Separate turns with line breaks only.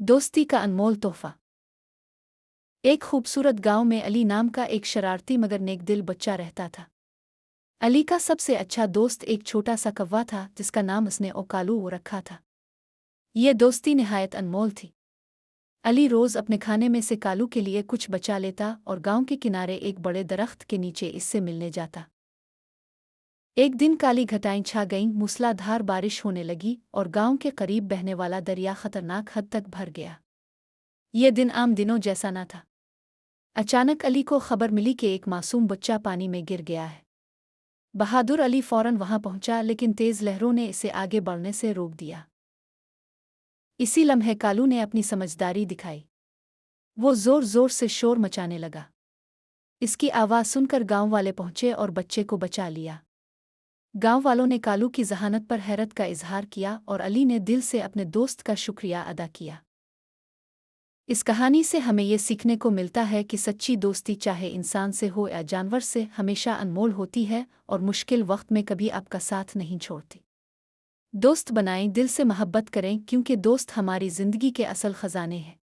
दोस्ती का अनमोल तोहफा। एक खूबसूरत गांव में अली नाम का एक शरारती मगर नेकदिल बच्चा रहता था। अली का सबसे अच्छा दोस्त एक छोटा सा कौवा था जिसका नाम उसने ओकालू रखा था। ये दोस्ती निहायत अनमोल थी। अली रोज अपने खाने में से कालू के लिए कुछ बचा लेता और गांव के किनारे एक बड़े दरख्त के नीचे इससे मिलने जाता। एक दिन काली घटाएं छा गईं, मूसलाधार बारिश होने लगी और गांव के करीब बहने वाला दरिया खतरनाक हद तक भर गया। ये दिन आम दिनों जैसा न था। अचानक अली को खबर मिली कि एक मासूम बच्चा पानी में गिर गया है। बहादुर अली फौरन वहां पहुंचा, लेकिन तेज लहरों ने इसे आगे बढ़ने से रोक दिया। इसी लम्हे कालू ने अपनी समझदारी दिखाई। वो जोर जोर से शोर मचाने लगा। इसकी आवाज़ सुनकर गांव वाले पहुंचे और बच्चे को बचा लिया। गांव वालों ने कालू की जहानत पर हैरत का इजहार किया और अली ने दिल से अपने दोस्त का शुक्रिया अदा किया। इस कहानी से हमें ये सीखने को मिलता है कि सच्ची दोस्ती चाहे इंसान से हो या जानवर से हमेशा अनमोल होती है और मुश्किल वक्त में कभी आपका साथ नहीं छोड़ती। दोस्त बनाएं, दिल से मोहब्बत करें, क्योंकि दोस्त हमारी जिंदगी के असल खजाने हैं।